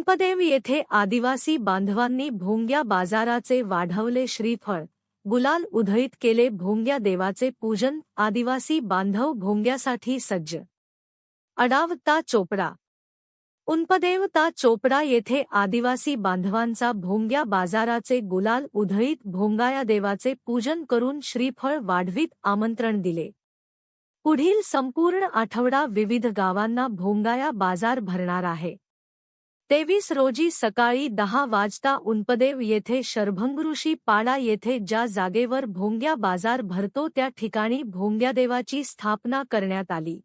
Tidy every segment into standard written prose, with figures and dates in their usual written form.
उनपदेव येथे आदिवासी बांधवांनी भोंग्या बाजाराचे वाढवले श्रीफळ, गुलाल उधळीत केले भोंग्या देवाचे पूजन, आदिवासी बांधव भोंग्यासाठी सज्ज। अडाव ता चोपडा। उनपदेव ता चोपडा येथे आदिवासी बांधवांचा भोंग्या बाजाराचे गुलाल उधळीत भोंगाया देवाचे पूजन करून श्रीफळ वाढवीत आमंत्रण दिले। पुढील संपूर्ण आठवडा विविध गावांना भोंगाया बाजार भरणार आहे। 23 रोजी सकाळी 10 वाजता उनपदेव येथे शरभंगऋषी पाडा येथे ज्या जागेवर भोंग्या बाजार भरतो त्या ठिकाणी भोंग्यादेवाची स्थापना करण्यात आली।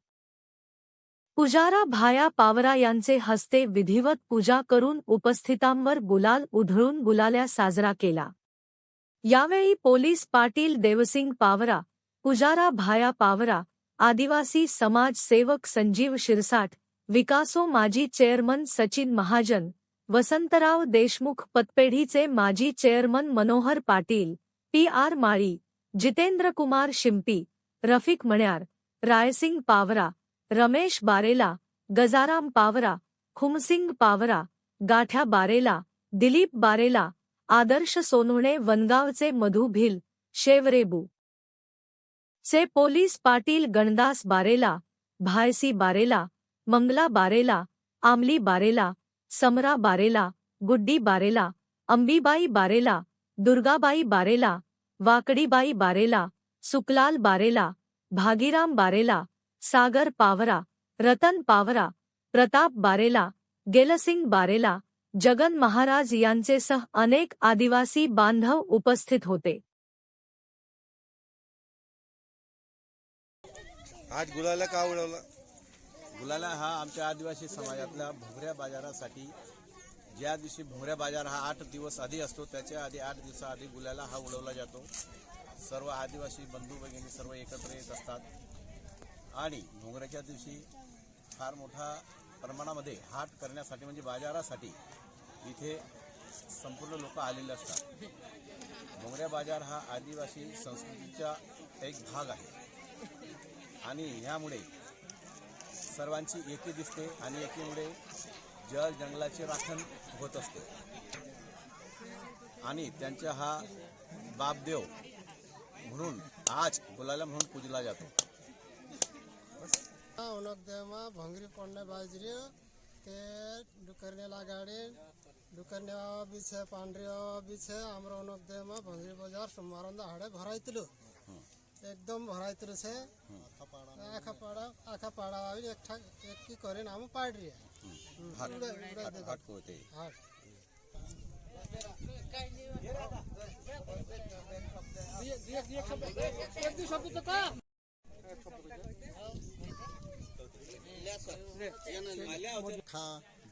पुजारा भाया पावरा यांचे हस्ते विधिवत पूजा करून उपस्थितांवर गुलाल उधळून गुलाल्या साजरा केला। यावेळी पोलीस पाटील देवसिंग पावरा, पुजारा भाया पावरा, आदिवासी समाज सेवक संजीव शिरसाट, विकासो माजी चेअरमन सचिन महाजन, वसंतराव देशमुख पतपेढीचे माजी चेअरमन मनोहर पाटील, पी.आर. माळी, जितेंद्र कुमार शिंपी, रफिक मण्यार, रायसिंग पावरा, रमेश बारेला, गजाराम पावरा, खुमसिंग पावरा, गाठ्या बारेला, दिलीप बारेला, आदर्श सोनवणे, वनगावचे मधु भिल, शेवरेबू चे पोलीस पाटील गणदास बारेला, भायसी बारेला, मंगला बारेला, आमली बारेला, समरा बारेला, गुड्डी बारेला, अंबीबाई बारेला, दुर्गाबाई बारेला, वाकडीबाई बारेला, सुकलाल बारेला, भागीराम बारेला, सागर पावरा, रतन पावरा, प्रताप बारेला, गेलसिंग बारेला, जगन महाराज यांचेसह अनेक आदिवासी बांधव उपस्थित होते। आज गुलाला का उडवला? गुलाला हा आमच्या आदिवासी समाजातल्या भोंगऱ्या बाजारासाठी, ज्या दिवशी भोंगऱ्या बाजार हा 8 दिवस आधी असतो त्याच्या आधी 8 दिवसाआधी गुलाला हा उडवला जातो। सर्व आदिवासी बंधू भगिनी सर्व एकत्र येत असतात आणि भोंगऱ्याच्या दिवशी फार मोठा प्रमाणामध्ये हाट करण्यासाठी म्हणजे बाजारासाठी इथे संपूर्ण लोक आलेले असतात। भोंगऱ्या बाजार हा आदिवासी संस्कृतीचा एक भाग आहे आणि ह्यामुळे सर्वांची एकी दिसते आणि एकीमुळे जल जंगलाचे राखण होत असते आणि त्यांचा हा बापदेव म्हणून आज गुलाला म्हणून पूजला जातो। उनकदेमा भंगरी पड़ने बाजरी ते डुकरने लगाड़ी डुकरने बीचे पांडरी बीचे आमरा उनकदेमा भंगरी बाजार सोमवारंदा हाड़े भराइतलु एकदम भराइतलु से आखा पाड़ा आवी एक की करे नाम पाडरी हाट होते। हाट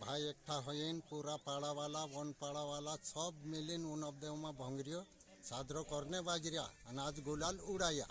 भाई एकठा होइन पूरा पाड़ा वाला वन पाड़ा वाला सब मिलीन उनकदेव में भंगरियो सादरो करने बाजरिया आज गुलाल उड़ाया।